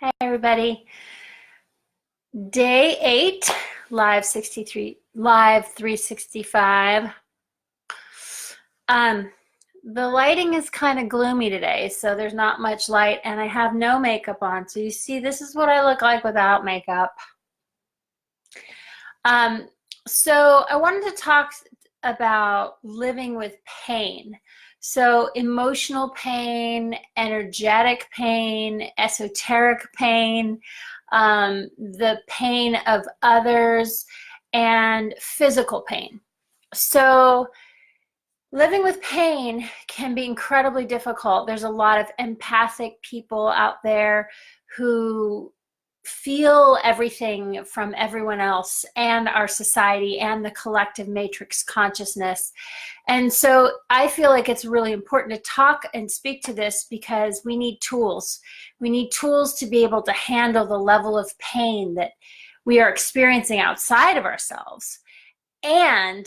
Hi, everybody. Day 8, Live 365. The lighting is kind of gloomy today, so there's not much light, and I have no makeup on. So you see, this is what I look like without makeup. So I wanted to talk about living with pain. So emotional pain, energetic pain, esoteric pain, the pain of others, and physical pain. So living with pain can be incredibly difficult. There's a lot of empathic people out there who feel everything from everyone else and our society and the collective matrix consciousness. And so I feel like it's really important to talk and speak to this because we need tools. We need tools to be able to handle the level of pain that we are experiencing outside of ourselves and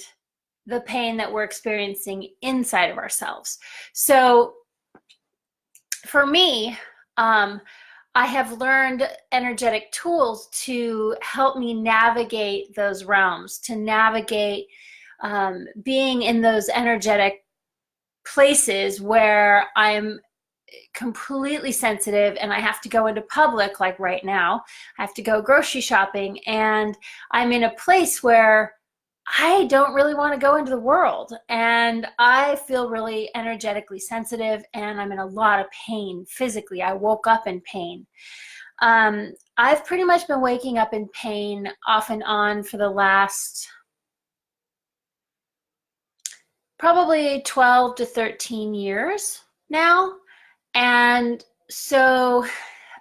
the pain that we're experiencing inside of ourselves. So for me, I have learned energetic tools to help me navigate those realms, to navigate being in those energetic places where I'm completely sensitive and I have to go into public, like right now. I have to go grocery shopping and I'm in a place where I don't really want to go into the world, and I feel really energetically sensitive, and I'm in a lot of pain physically. I woke up in pain. I've pretty much been waking up in pain off and on for the last probably 12 to 13 years now. And so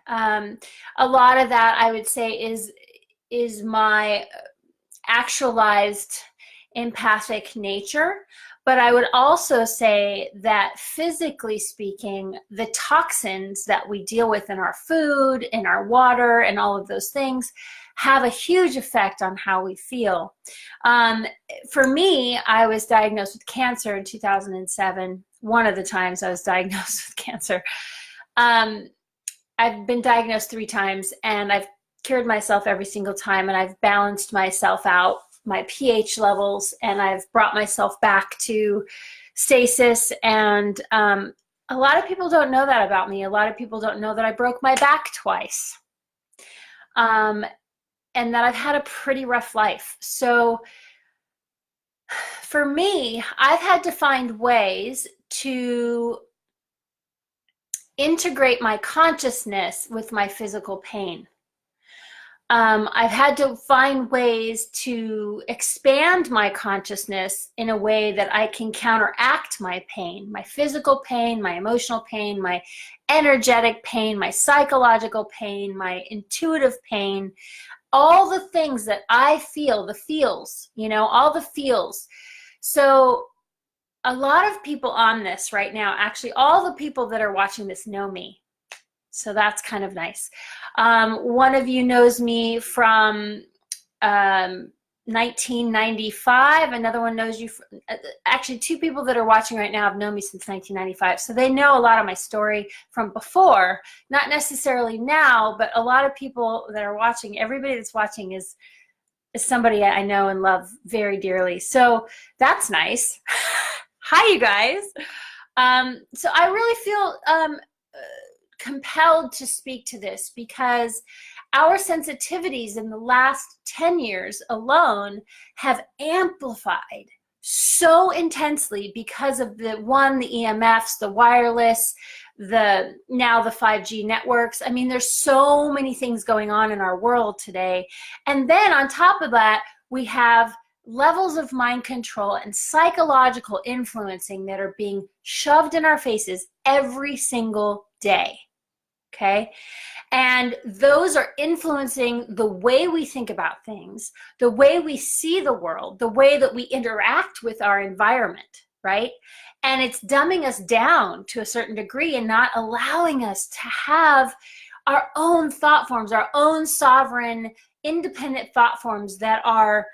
a lot of that, I would say, is my actualized empathic nature. But I would also say that physically speaking, the toxins that we deal with in our food, in our water, and all of those things have a huge effect on how we feel. For me, I was diagnosed with cancer in 2007. One of the times I was diagnosed with cancer. I've been diagnosed 3 times, and I've cured myself every single time, and I've balanced myself out, my pH levels, and I've brought myself back to stasis. And a lot of people don't know that about me. A lot of people don't know that I broke my back twice, and that I've had a pretty rough life. So for me, I've had to find ways to integrate my consciousness with my physical pain. I've had to find ways to expand my consciousness in a way that I can counteract my pain, my physical pain, my emotional pain, my energetic pain, my psychological pain, my intuitive pain, all the things that I feel, the feels, all the feels. So a lot of people on this right now, actually all the people that are watching this know me. So that's kind of nice. One of you knows me from 1995. Another one knows you from, actually 2 people that are watching right now have known me since 1995. So they know a lot of my story from before, not necessarily now, but a lot of people that are watching, everybody that's watching is somebody I know and love very dearly. So that's nice. Hi, you guys. So I really feel compelled to speak to this because our sensitivities in the last 10 years alone have amplified so intensely because of the EMFs, the wireless, now the 5G networks. I mean, there's so many things going on in our world today. And then on top of that, we have levels of mind control and psychological influencing that are being shoved in our faces every single day. Okay? And those are influencing the way we think about things, the way we see the world, the way that we interact with our environment, right? And it's dumbing us down to a certain degree and not allowing us to have our own thought forms, our own sovereign, independent thought forms that are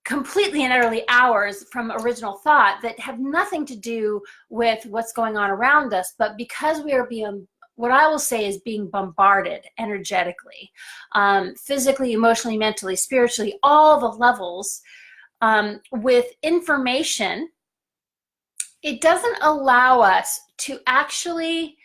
completely and utterly ours from original thought, that have nothing to do with what's going on around us. But because we are being what I will say is being bombarded energetically, physically, emotionally, mentally, spiritually, all the levels, with information, it doesn't allow us to actually,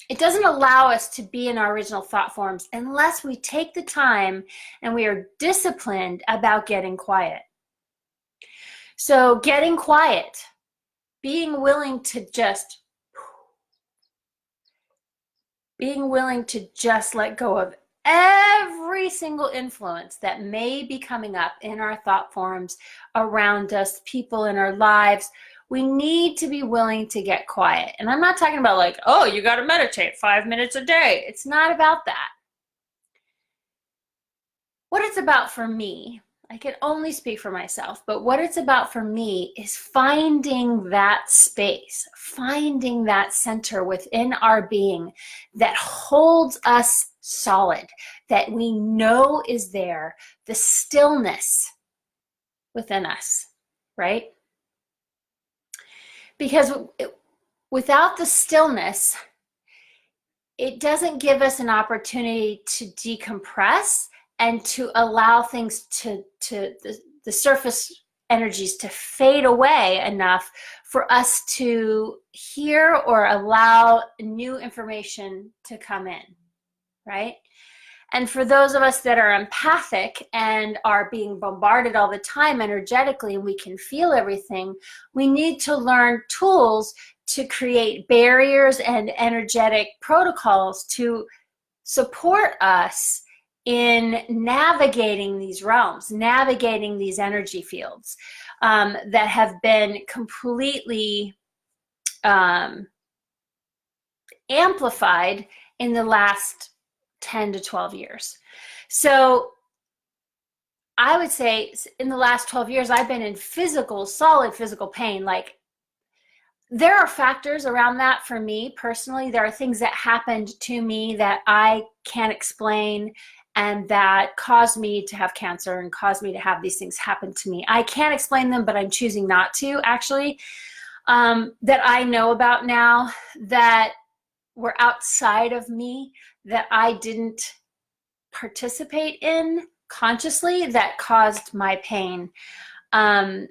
it doesn't allow us to be in our original thought forms unless we take the time and we are disciplined about getting quiet. So getting quiet, being willing to just let go of every single influence that may be coming up in our thought forms around us, people in our lives. We need to be willing to get quiet. And I'm not talking about like, oh, you got to meditate 5 minutes a day. It's not about that. What it's about for me, I can only speak for myself, but what it's about for me is finding that space, finding that center within our being that holds us solid, that we know is there, the stillness within us, right? Because without the stillness, it doesn't give us an opportunity to decompress and to allow things to the surface energies to fade away enough for us to hear or allow new information to come in, right? And for those of us that are empathic and are being bombarded all the time energetically, and we can feel everything, we need to learn tools to create barriers and energetic protocols to support us in navigating these realms, navigating these energy fields that have been completely amplified in the last 10 to 12 years. So I would say in the last 12 years, I've been in solid physical pain. Like, there are factors around that for me personally. There are things that happened to me that I can't explain and that caused me to have cancer and caused me to have these things happen to me. I can't explain them, but I'm choosing not to, actually, that I know about now, that were outside of me, that I didn't participate in consciously, that caused my pain. And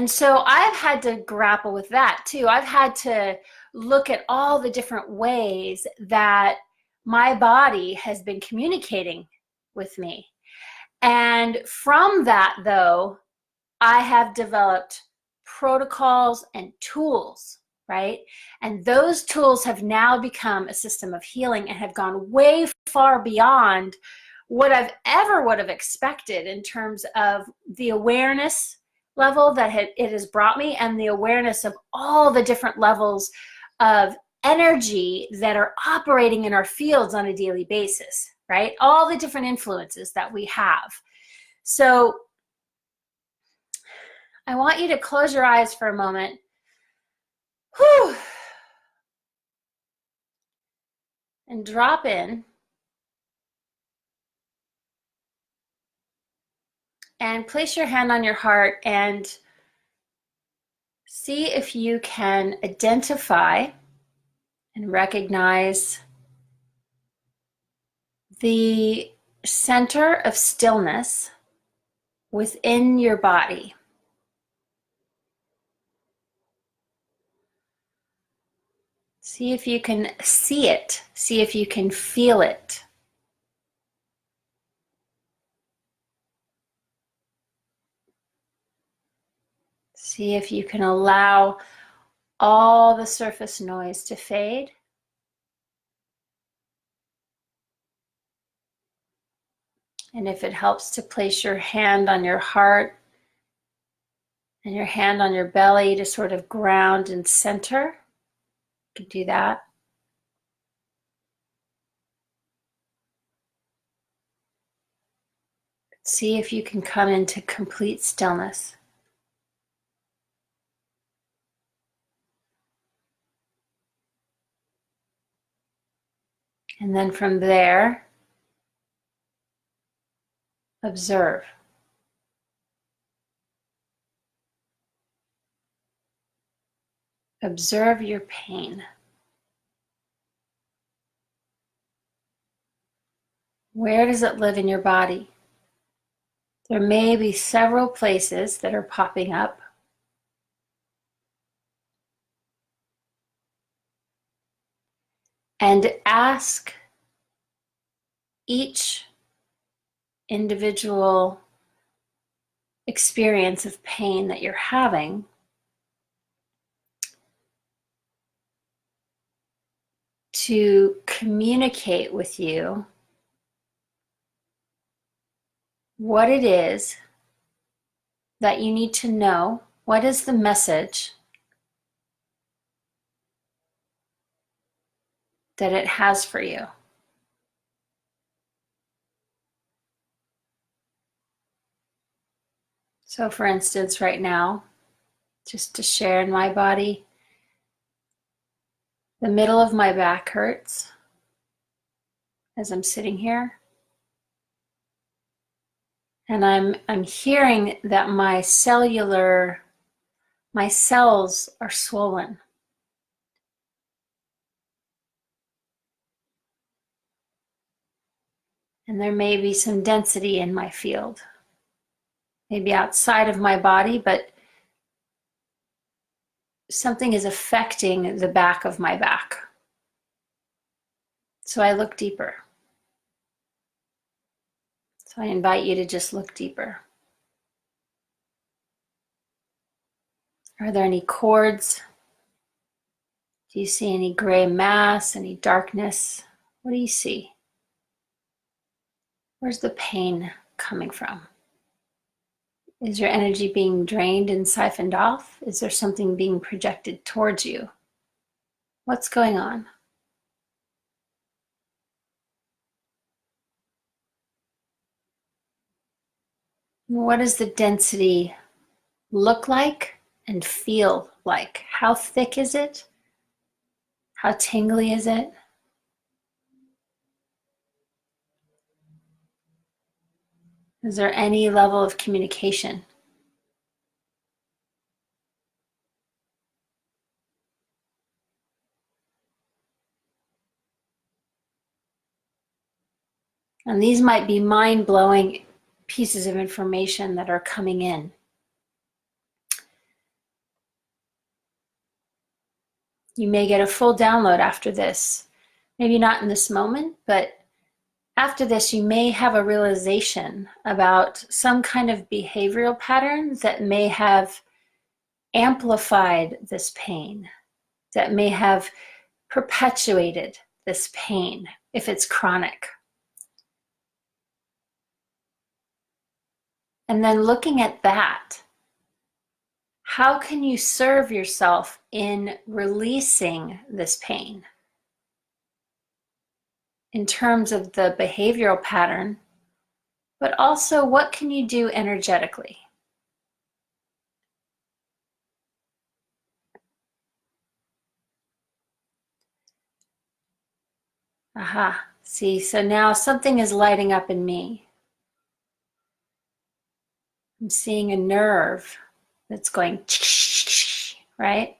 so I've had to grapple with that too. I've had to look at all the different ways that my body has been communicating with me. And from that, though, I have developed protocols and tools, right? And those tools have now become a system of healing and have gone way far beyond what I've ever would have expected in terms of the awareness level that it has brought me, and the awareness of all the different levels of energy that are operating in our fields on a daily basis, right? All the different influences that we have. So I want you to close your eyes for a moment. Whew. And drop in. And place your hand on your heart and see if you can identify and recognize the center of stillness within your body. See if you can see it. See if you can feel it. See if you can allow all the surface noise to fade. And if it helps to place your hand on your heart and your hand on your belly to sort of ground and center, you can do that. See if you can come into complete stillness. And then from there, observe. Observe your pain. Where does it live in your body? There may be several places that are popping up. And ask each individual experience of pain that you're having to communicate with you what it is that you need to know. What is the message that it has for you? So for instance, right now, just to share in my body, the middle of my back hurts as I'm sitting here. And I'm hearing that my cells are swollen. And there may be some density in my field, maybe outside of my body, but something is affecting the back of my back. So I look deeper. So I invite you to just look deeper. Are there any cords? Do you see any gray mass, any darkness? What do you see? Where's the pain coming from? Is your energy being drained and siphoned off? Is there something being projected towards you? What's going on? What does the density look like and feel like? How thick is it? How tingly is it? Is there any level of communication? And these might be mind-blowing pieces of information that are coming in. You may get a full download after this. Maybe not in this moment, but after this, you may have a realization about some kind of behavioral pattern that may have amplified this pain, that may have perpetuated this pain if it's chronic. And then looking at that, how can you serve yourself in releasing this pain? In terms of the behavioral pattern, but also what can you do energetically? Aha, see, so now something is lighting up in me. I'm seeing a nerve that's going, right?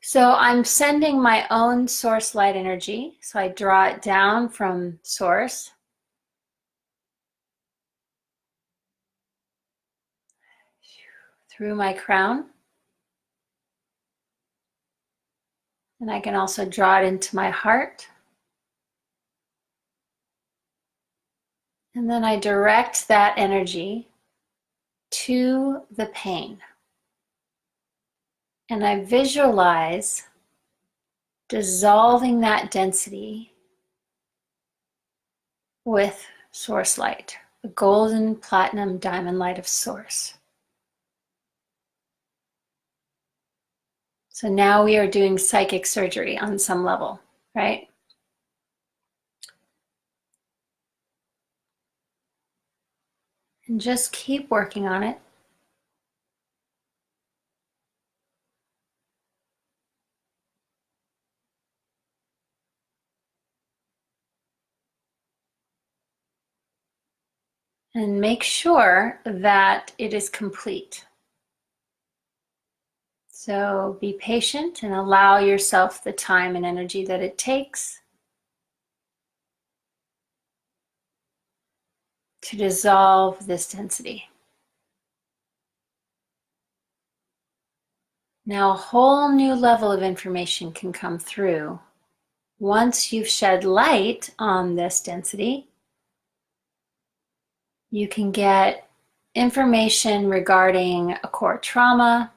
So I'm sending my own source light energy. So I draw it down from source. Through my crown. And I can also draw it into my heart. And then I direct that energy to the pain. And I visualize dissolving that density with source light, the golden platinum diamond light of source. So now we are doing psychic surgery on some level, right? And just keep working on it. and make sure that it is complete. So be patient and allow yourself the time and energy that it takes to dissolve this density. Now a whole new level of information can come through once you've shed light on this density. You can get information regarding a core trauma,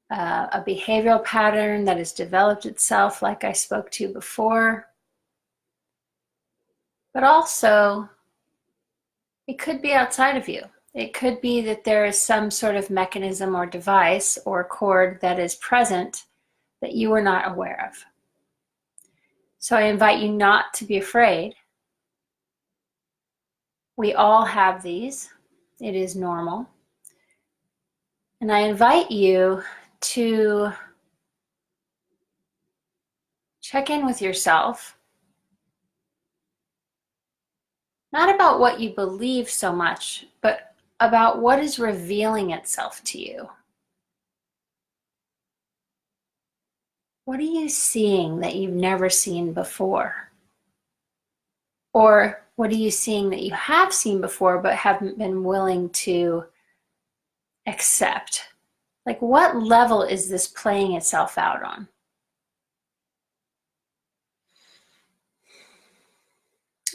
a behavioral pattern that has developed itself like I spoke to before, but also it could be outside of you. It could be that there is some sort of mechanism or device or cord that is present that you are not aware of. So I invite you not to be afraid. We all have these. It is normal. And I invite you to check in with yourself, not about what you believe so much, but about what is revealing itself to you. What are you seeing that you've never seen before? Or what are you seeing that you have seen before but haven't been willing to accept? Like, what level is this playing itself out on?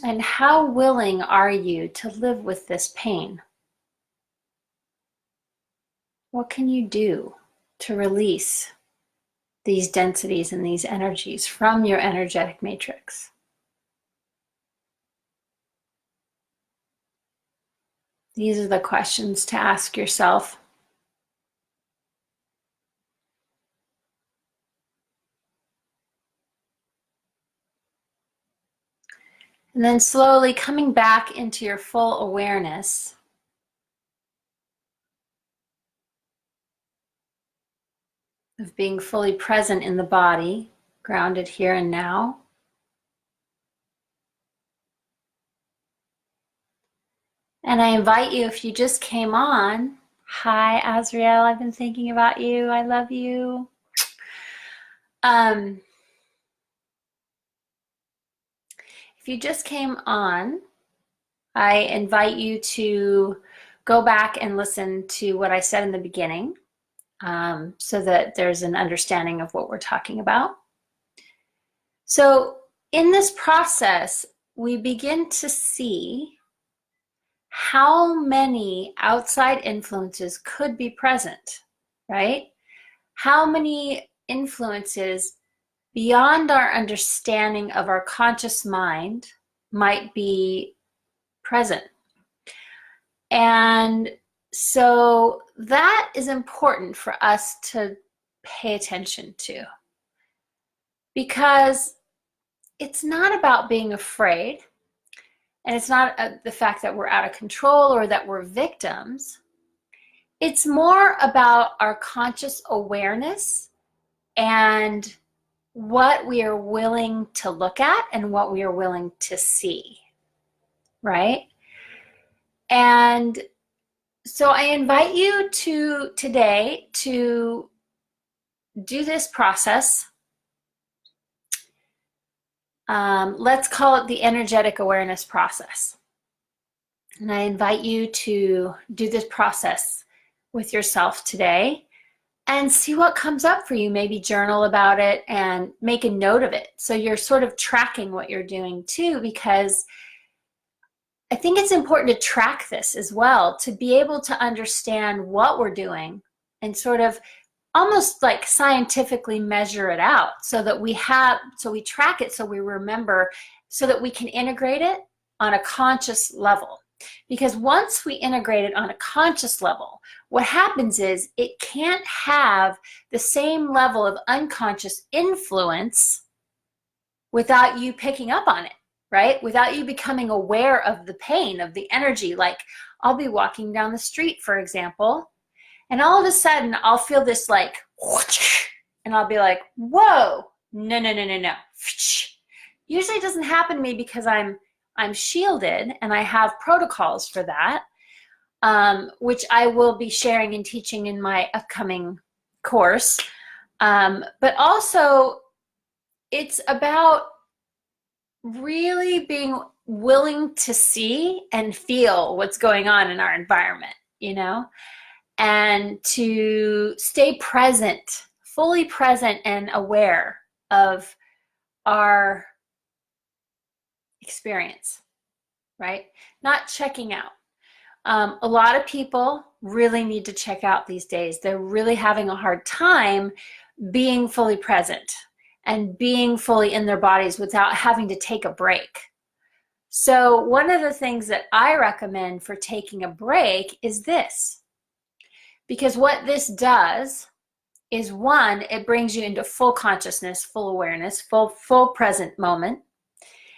And how willing are you to live with this pain? What can you do to release these densities and these energies from your energetic matrix? These are the questions to ask yourself. And then slowly coming back into your full awareness. Of being fully present in the body, grounded here and now. And I invite you, if you just came on, hi Azriel, I've been thinking about you, I love you. If you just came on, I invite you to go back and listen to what I said in the beginning, so that there's an understanding of what we're talking about. So in this process, we begin to see how many outside influences could be present, right? How many influences beyond our understanding of our conscious mind might be present. And so that is important for us to pay attention to, because it's not about being afraid, and it's not the fact that we're out of control or that we're victims. It's more about our conscious awareness and what we are willing to look at and what we are willing to see, right? And so I invite you to today to do this process. Let's call it the energetic awareness process. And I invite you to do this process with yourself today and see what comes up for you. Maybe journal about it and make a note of it, so you're sort of tracking what you're doing too, because I think it's important to track this as well, to be able to understand what we're doing and sort of almost like scientifically measure it out, so that we track it, so we remember, so that we can integrate it on a conscious level. Because once we integrate it on a conscious level, what happens is it can't have the same level of unconscious influence without you picking up on it, right? Without you becoming aware of the pain, of the energy. Like, I'll be walking down the street, for example, and all of a sudden I'll feel this like, and I'll be like, whoa, no. Usually it doesn't happen to me because I'm I'm shielded, and I have protocols for that, which I will be sharing and teaching in my upcoming course. But also, it's about really being willing to see and feel what's going on in our environment, you know, and to stay present, fully present and aware of our experience, right? Not checking out. A lot of people really need to check out these days. They're really having a hard time being fully present and being fully in their bodies without having to take a break. So one of the things that I recommend for taking a break is this. Because what this does is, one, it brings you into full consciousness, full awareness, full present moment.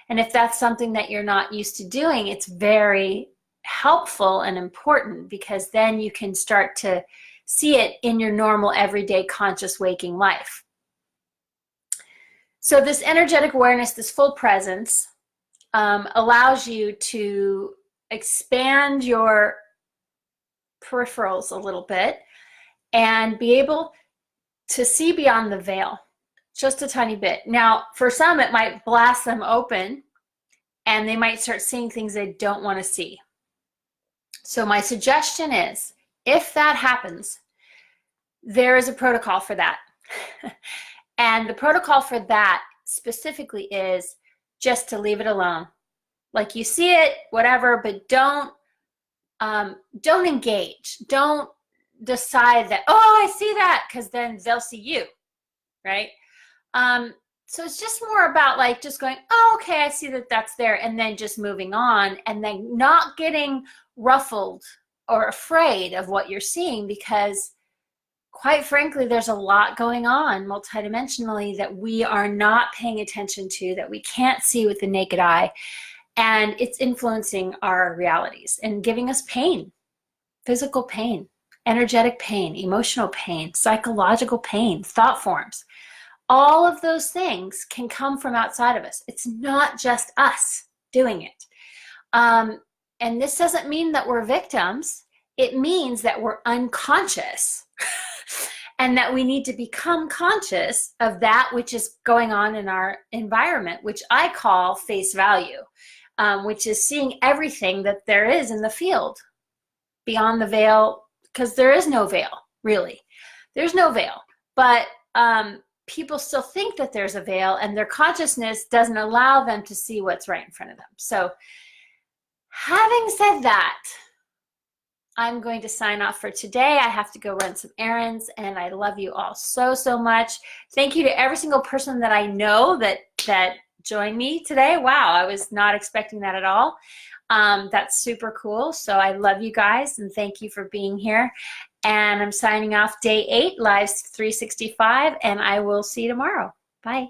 And if that's something that you're not used to doing, it's very helpful and important, because then you can start to see it in your normal, everyday, conscious, waking life. So this energetic awareness, this full presence, allows you to expand your peripherals a little bit and be able to see beyond the veil just a tiny bit. Now, for some, it might blast them open and they might start seeing things they don't want to see. So my suggestion is, if that happens, there is a protocol for that. And the protocol for that specifically is just to leave it alone. Like, you see it, whatever, but don't engage. Don't decide that, oh, I see that, because then they'll see you, right? So it's just more about like just going, oh, okay, I see that that's there, and then just moving on, and then not getting ruffled or afraid of what you're seeing, because quite frankly, there's a lot going on multidimensionally that we are not paying attention to, that we can't see with the naked eye, and it's influencing our realities and giving us pain, physical pain, energetic pain, emotional pain, psychological pain, thought forms. All of those things can come from outside of us. It's not just us doing it. And this doesn't mean that we're victims. It means that we're unconscious and that we need to become conscious of that which is going on in our environment, which I call face value, which is seeing everything that there is in the field beyond the veil, because there is no veil, really. There's no veil. But people still think that there's a veil, and their consciousness doesn't allow them to see what's right in front of them. So having said that, I'm going to sign off for today. I have to go run some errands, and I love you all so, so much. Thank you to every single person that I know that joined me today. Wow, I was not expecting that at all. That's super cool. So I love you guys, and thank you for being here. And I'm signing off day 8, Live 365, and I will see you tomorrow. Bye.